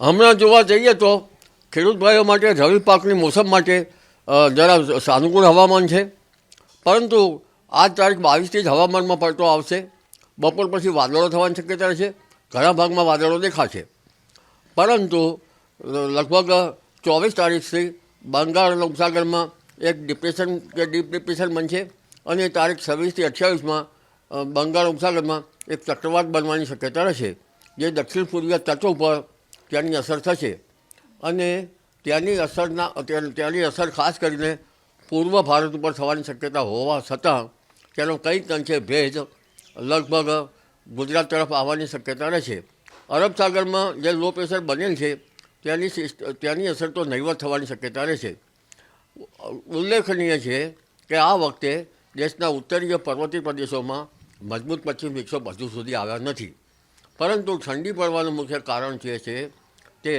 હમણાં જોવા જઈએ તો ખેડૂત ભાઈઓ માટે રવિ પાકની મોસમ માટે જરા સાનુકૂળ હવામાન છે, પરંતુ આજ તારીખ 22થી જ હવામાનમાં પલટો આવશે. બપોર પછી વાદળો થવાની શક્યતા છે, ઘણા ભાગમાં વાદળો દેખાશે. પરંતુ લગભગ 24 તારીખથી બંગાળના ઉપસાગરમાં એક ડિપ્રેશન કે ડીપ ડિપ્રેશન બનશે અને તારીખ 26થી 28માં બંગાળ ઉપસાગરમાં એક ચક્રવાત બનવાની શક્યતા રહેશે, જે દક્ષિણ પૂર્વીય તટો ઉપર ત્યાંની અસર થશે. અને ત્યાંની અસર ખાસ કરીને પૂર્વ ભારત ઉપર થવાની શક્યતા હોવા છતાં તેનો કંઈક અંશે ભેજ લગભગ ગુજરાત તરફ આવવાની શક્યતા રહેશે. અરબ સાગરમાં જે લો પ્રેશર બનેલ છે ત્યાંની અસર તો નહીવત થવાની શક્યતા રહેશે. ઉલ્લેખનીય છે કે આ વખતે દેશના ઉત્તરીય પર્વતીય પ્રદેશોમાં મજબૂત પશ્ચિમ વિક્ષોભ હજુ સુધી આવ્યા નથી, પરંતુ ઠંડી પડવાનું મુખ્ય કારણ જે છે તે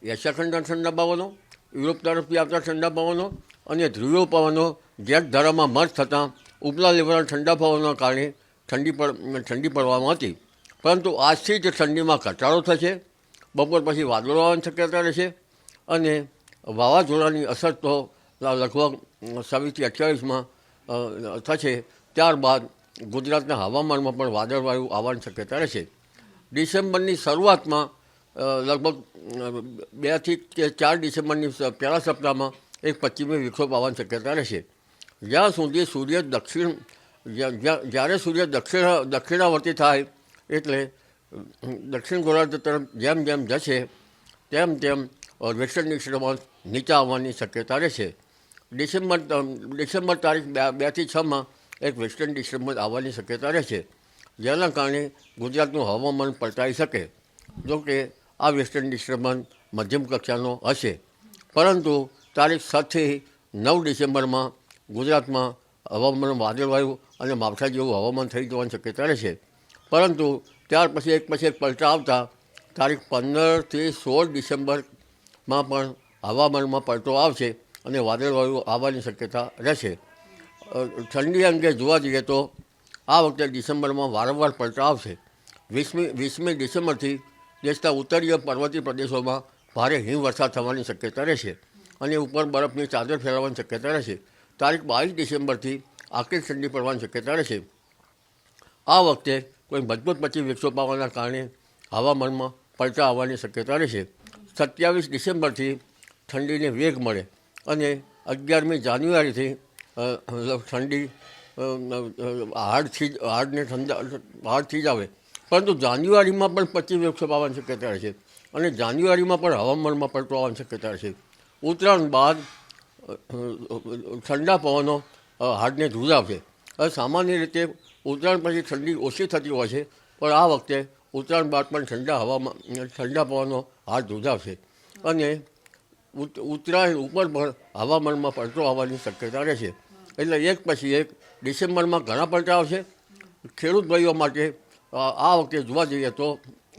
એશિયા ખંડના ઠંડા પવનો, યુરોપ તરફથી આવતા ઠંડા પવનો અને ધ્રુવીય પવનો જેટ ધારામાં મર્જ થતાં ઉપલા લેવલના ઠંડા પવનોના કારણે ઠંડી પડવામાં હતી. પરંતુ આજથી જ ઠંડીમાં ઘટાડો થશે. બપોર પછી વાદળો આવવાની શક્યતા રહેશે અને વાવાઝોડાની અસર તો લગભગ 26થી 28માં થશે. ત્યારબાદ ગુજરાતના હવામાનમાં પણ વાદળવાયુ આવવાની શક્યતા રહેશે. ડિસેમ્બરની શરૂઆતમાં લગભગ 2 થી 4 ડિસેમ્બરની પહેલા સપ્તાહમાં એક પશ્ચિમી વિક્ષોભ આવવાની શક્યતા રહેશે. જ્યાં સુધી જ્યારે સૂર્ય દક્ષિણાવર્તી થાય એટલે દક્ષિણ ગોળાર્ધ તરફ જેમ જેમ જશે તેમ વેસ્ટર્ન ડિસ્ટર્બન્સ નીચે આવવાની શક્યતા રહેશે. ડિસેમ્બર તારીખ 2 થી 6માં એક વેસ્ટર્ન ડિસ્ટર્બન્સ આવવાની શક્યતા રહેશે, જેના કારણે ગુજરાતનું હવામાન પલટાઈ શકે. જોકે આ વેસ્ટર્ન ડિસ્ટર્બન્સ મધ્યમ કક્ષાનો હશે, પરંતુ તારીખ 7થી 9 ડિસેમ્બરમાં ગુજરાતમાં હવામાન વાદળવાયુ અને માવઠા જેવું હવામાન થઈ જવાની શક્યતા રહેશે. પરંતુ ત્યાર પછી એક પલટા આવતા તારીખ 15થી 16 ડિસેમ્બરમાં પણ હવામાનમાં પલટો આવશે અને વાદળવાયુ આવવાની શક્યતા રહેશે. ઠંડી અંગે જોવા જઈએ તો આ વખતે ડિસેમ્બરમાં વારંવાર પલટા આવશે. 20મી ડિસેમ્બરથી દેશના ઉત્તરીય પર્વતીય પ્રદેશોમાં ભારે હિમવર્ષા થવાની શક્યતા રહેશે અને ઉપર બરફની ચાદર ફેલાવવાની શક્યતા રહેશે. તારીખ 22 ડિસેમ્બરથી આકરી ઠંડી પડવાની શક્યતા રહેશે. આ વખતે કોઈ મજબૂત પશ્ચિમ વિક્ષોભ આવવાના કારણે હવામાનમાં પલટા આવવાની શક્યતા રહેશે. 27 ડિસેમ્બરથી ઠંડીને વેગ મળે અને 11મી જાન્યુઆરીથી ઠંડી હાર્ડથી જ આવે. પરંતુ જાન્યુઆરીમાં પણ પશ્ચિમ વિક્ષોભ આવવાની શક્યતા રહેશે અને જાન્યુઆરીમાં પણ હવામાનમાં પલટો આવવાની શક્યતા રહેશે. ઉત્તરાયણ બાદ ઠંડા પવનો હાડને ધ્રુજાવશે. હવે સામાન્ય રીતે ઉત્તરાયણ પછી ઠંડી ઓછી થતી હોય છે, પણ આ વખતે ઉત્તરાયણ બાદ પણ ઠંડા પવનો હાડ ધ્રુજાવશે અને ઉત્તરાયણ ઉપર પણ હવામાનમાં પલટો આવવાની શક્યતા રહેશે. એટલે એક પછી એક ડિસેમ્બરમાં ઘણા પલટા આવશે. ખેડૂત ભાઈઓ માટે આ વખતે જોવા જઈએ તો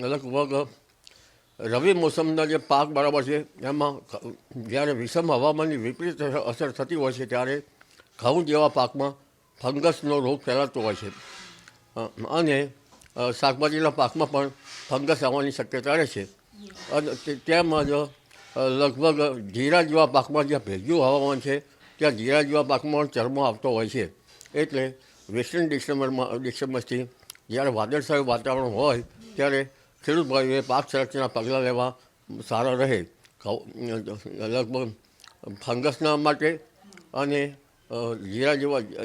લગભગ રવિ મોસમના જે પાક બરાબર છે એમાં જ્યારે વિષમ હવામાનની વિપરીત અસર થતી હોય છે ત્યારે ઘઉં જેવા પાકમાં ફંગસનો રોગ ફેલાતો હોય છે અને શાકભાજીના પાકમાં પણ ફંગસ આવવાની શક્યતા રહેશે. અને તેમજ લગભગ જીરા જેવા પાકમાં જ્યાં ભેજયું હવામાન છે ત્યાં જીરા જેવા પાકમાં ચરમો આવતો હોય છે. એટલે વેસ્ટર્ન ડિસ્ટર્બન્સથી જ્યારે વાદળછાયું વાતાવરણ હોય ત્યારે ખેડૂત ભાઈઓએ પાક સંરક્ષણના પગલાં લેવા સારા રહે. લગભગ ફંગસના માટે અને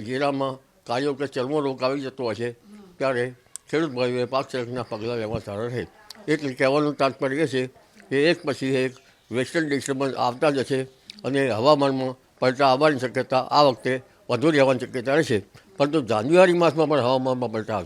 જીરામાં કાળિયો કે ચરમો રોગ આવી જતો હોય છે ત્યારે ખેડૂત ભાઈઓએ પાક સંરક્ષણના પગલાં લેવા સારા રહે. એટલે કહેવાનું તાત્પર્ય એ છે કે એક પછી એક વેસ્ટર્ન ડિસ્ટર્બન્સ આવતા જ હશે અને હવામાનમાં પલટા આવવાની શક્યતા આ વખતે વધુ રહેવાની શક્યતા રહેશે. પરંતુ જાન્યુઆરી માસમાં પણ હવામાનમાં પલટા આવશે.